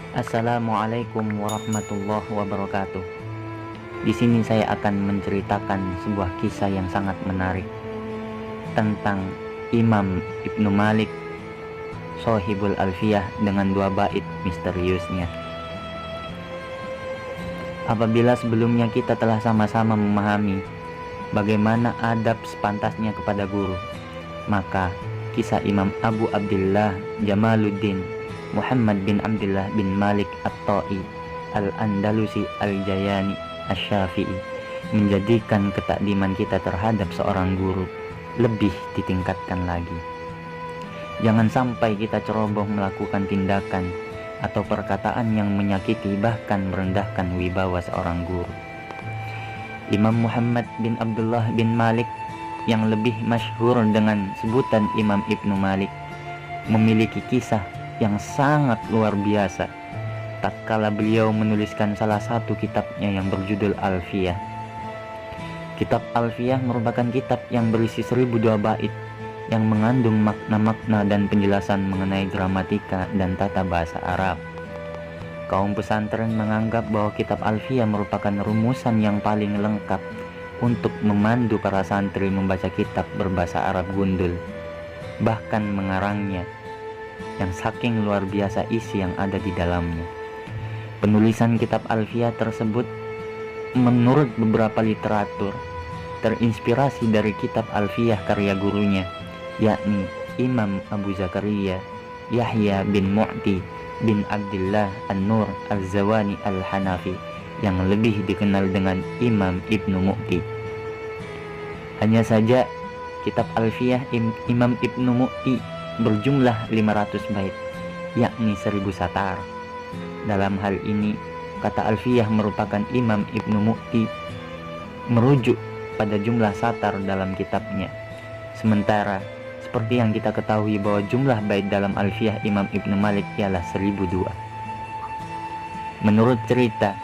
Assalamualaikum warahmatullahi wabarakatuh. Di sini saya akan menceritakan sebuah kisah yang sangat menarik tentang Imam Ibnu Malik Shahibul Alfiyah dengan dua bait misteriusnya. Apabila sebelumnya kita telah sama-sama memahami bagaimana adab sepantasnya kepada guru, maka kisah Imam Abu Abdullah Jamaluddin Muhammad bin Abdullah bin Malik At-Ta'i Al-Andalusi Al-Jayani Asy-Syafi'i menjadikan ketakdiman kita terhadap seorang guru lebih ditingkatkan lagi. Jangan sampai kita ceroboh melakukan tindakan atau perkataan yang menyakiti bahkan merendahkan wibawa seorang guru. Imam Muhammad bin Abdullah bin Malik yang lebih masyhur dengan sebutan Imam Ibnu Malik memiliki kisah yang sangat luar biasa tatkala beliau menuliskan salah satu kitabnya yang berjudul Alfiyah. Kitab Alfiyah merupakan kitab yang berisi 1002 bait yang mengandung makna-makna dan penjelasan mengenai gramatika dan tata bahasa Arab. Kaum pesantren menganggap bahwa kitab Alfiyah merupakan rumusan yang paling lengkap untuk memandu para santri membaca kitab berbahasa Arab gundul, bahkan mengarangnya, yang saking luar biasa isi yang ada di dalamnya. Penulisan kitab Alfiyah tersebut menurut beberapa literatur terinspirasi dari kitab Alfiyah karya gurunya, yakni Imam Abu Zakaria Yahya bin Mu'ti bin Abdullah An-Nur Al-Zawani Al-Hanafi yang lebih dikenal dengan Imam Ibnu Mu'ti. Hanya saja kitab Alfiyah Imam Ibnu Mu'ti berjumlah 500 bait, yakni 1000 satar. Dalam hal ini, kata Alfiyah merupakan Imam Ibnu Mu'ti merujuk pada jumlah satar dalam kitabnya. Sementara seperti yang kita ketahui bahwa jumlah bait dalam Alfiyah Imam Ibnu Malik ialah 1002. Menurut cerita,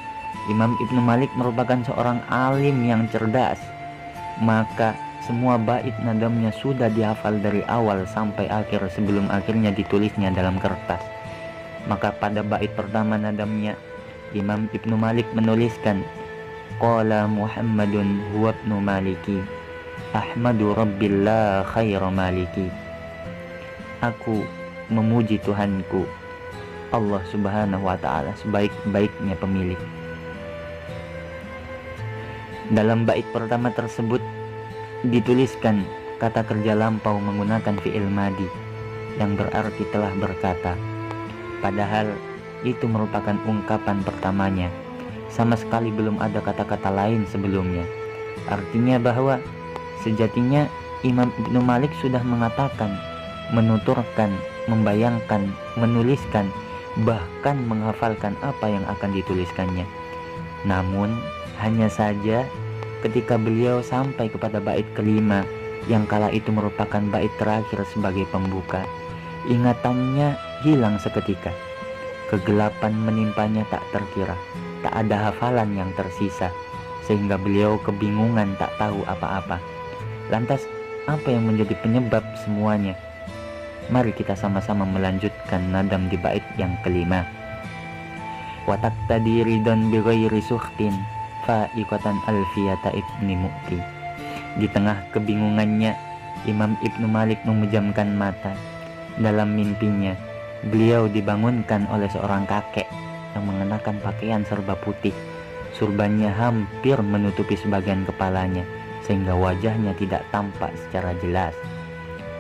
Imam Ibnu Malik merupakan seorang alim yang cerdas, maka semua bait nadamnya sudah dihafal dari awal sampai akhir sebelum akhirnya ditulisnya dalam kertas. Maka pada bait pertama nadamnya, Imam Ibnu Malik menuliskan, Qala Muhammadun huwa ibnu Maliki Ahmadu Rabbillah khaira maliki. Aku memuji Tuhanku Allah subhanahu wa ta'ala sebaik-baiknya pemilik. Dalam bait pertama tersebut dituliskan kata kerja lampau menggunakan fi'il madi yang berarti telah berkata, padahal itu merupakan ungkapan pertamanya, sama sekali belum ada kata-kata lain sebelumnya. Artinya bahwa sejatinya Imam Ibnu Malik sudah mengatakan, menuturkan, membayangkan, menuliskan, bahkan menghafalkan apa yang akan dituliskannya. Namun hanya saja ketika beliau sampai kepada bait kelima yang kala itu merupakan bait terakhir sebagai pembuka, ingatannya hilang seketika. Kegelapan menimpanya tak terkira, tak ada hafalan yang tersisa, sehingga beliau kebingungan tak tahu apa-apa. Lantas apa yang menjadi penyebab semuanya? Mari kita sama-sama melanjutkan nadam di bait yang kelima. Watak tadi ridon bi ghairi sukhtin fa'iqatan alfiyata ibni Mu'ti. Di tengah kebingungannya, Imam Ibnu Malik memejamkan mata. Dalam mimpinya, beliau dibangunkan oleh seorang kakek yang mengenakan pakaian serba putih. Surbannya hampir menutupi sebagian kepalanya, sehingga wajahnya tidak tampak secara jelas.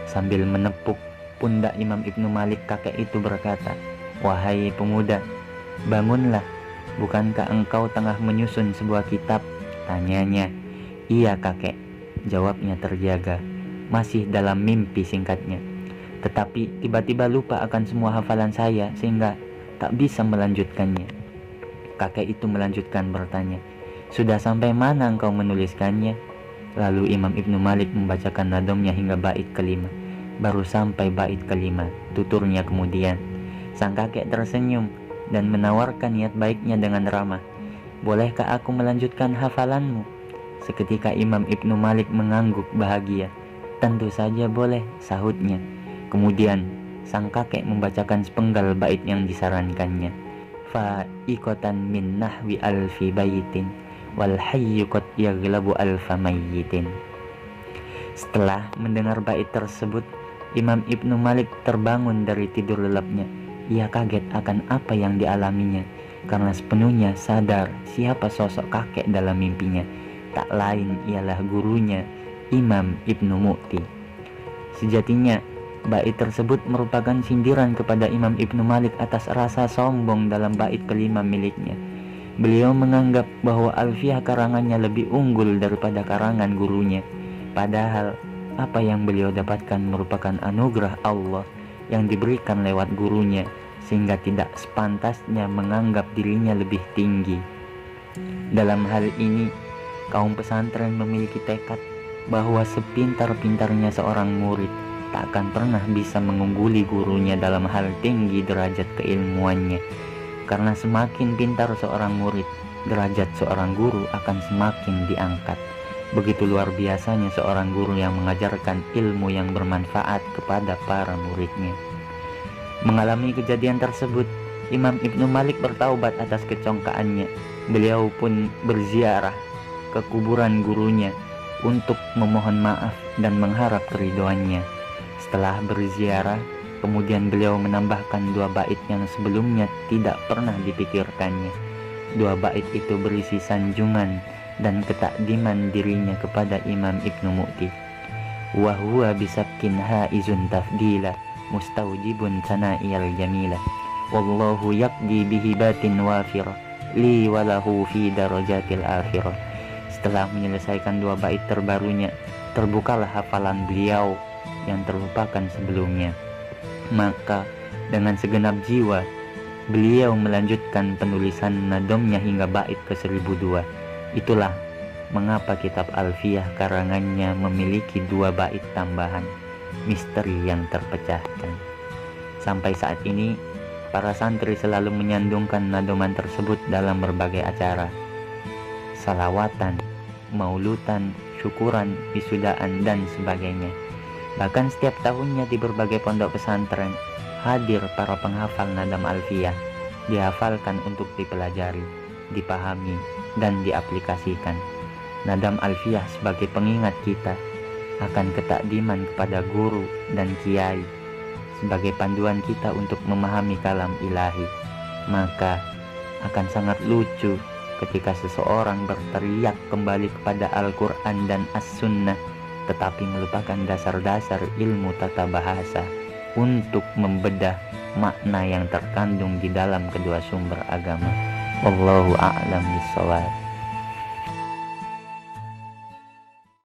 Sambil menepuk pundak Imam Ibnu Malik, kakek itu berkata, "Wahai pemuda, bangunlah. Bukankah engkau tengah menyusun sebuah kitab?" Tanyanya. "Iya kakek," jawabnya terjaga, masih dalam mimpi singkatnya. "Tetapi tiba-tiba lupa akan semua hafalan saya sehingga tak bisa melanjutkannya." Kakek itu melanjutkan bertanya, "Sudah sampai mana engkau menuliskannya?" Lalu Imam Ibnu Malik membacakan nadamnya hingga bait kelima. Baru sampai bait kelima, tuturnya kemudian. Sang kakek tersenyum dan menawarkan niat baiknya dengan ramah, "Bolehkah aku melanjutkan hafalanmu?" Seketika Imam Ibnu Malik mengangguk bahagia. "Tentu saja boleh," sahutnya. Kemudian sang kakek membacakan sepenggal bait yang disarankannya. fa'iqatan min nahwi alfi baitin wal hayyu qad yaghlabu alfa mayyitin. Setelah mendengar bait tersebut, Imam Ibnu Malik terbangun dari tidur lelapnya. Ia kaget akan apa yang dialaminya, karena sepenuhnya sadar siapa sosok kakek dalam mimpinya. Tak lain ialah gurunya, Imam Ibnu Mu'ti. Sejatinya, bait tersebut merupakan sindiran kepada Imam Ibnu Malik atas rasa sombong dalam bait kelima miliknya. Beliau menganggap bahwa alfiah karangannya lebih unggul daripada karangan gurunya. Padahal apa yang beliau dapatkan merupakan anugerah Allah yang diberikan lewat gurunya, sehingga tidak sepantasnya menganggap dirinya lebih tinggi. Dalam hal ini, kaum pesantren memiliki tekad bahwa sepintar-pintarnya seorang murid tak akan pernah bisa mengungguli gurunya dalam hal tinggi derajat keilmuannya, karena semakin pintar seorang murid, derajat seorang guru akan semakin diangkat. Begitu luar biasanya seorang guru yang mengajarkan ilmu yang bermanfaat kepada para muridnya. Mengalami kejadian tersebut, Imam Ibnu Malik bertaubat atas kecongkaannya. Beliau pun berziarah ke kuburan gurunya untuk memohon maaf dan mengharap keridhoannya. Setelah berziarah, kemudian beliau menambahkan 2 bait yang sebelumnya tidak pernah dipikirkannya. 2 bait itu berisi sanjungan dan ketakdiman dirinya kepada Imam Ibnu Mu'ti. Wa huwa bisabkin haizun tafdila mustawjibun sana'iyal jamila wallahu yaqdi bihibatin wafira li walahu fi darajatil akhirah. Setelah menyelesaikan 2 bait terbarunya, terbukalah hafalan beliau yang terlupakan sebelumnya. Maka dengan segenap jiwa beliau melanjutkan penulisan nadomnya hingga bait ke 1002. Itulah mengapa kitab Alfiyah karangannya memiliki 2 bait tambahan, misteri yang terpecahkan. Sampai saat ini, para santri selalu menyandungkan nadoman tersebut dalam berbagai acara, salawatan, maulutan, syukuran, wisudaan, dan sebagainya. Bahkan setiap tahunnya di berbagai pondok pesantren hadir para penghafal nadam Alfiyah, dihafalkan untuk dipelajari, dipahami, dan diaplikasikan. Nadam Alfiyah sebagai pengingat kita akan ketakdiman kepada guru dan kiai, sebagai panduan kita untuk memahami kalam ilahi. Maka akan sangat lucu ketika seseorang berteriak kembali kepada Al-Quran dan As-Sunnah, tetapi melupakan dasar-dasar ilmu tata bahasa untuk membedah makna yang terkandung di dalam kedua sumber agama. Wallahu a'lam bishawab.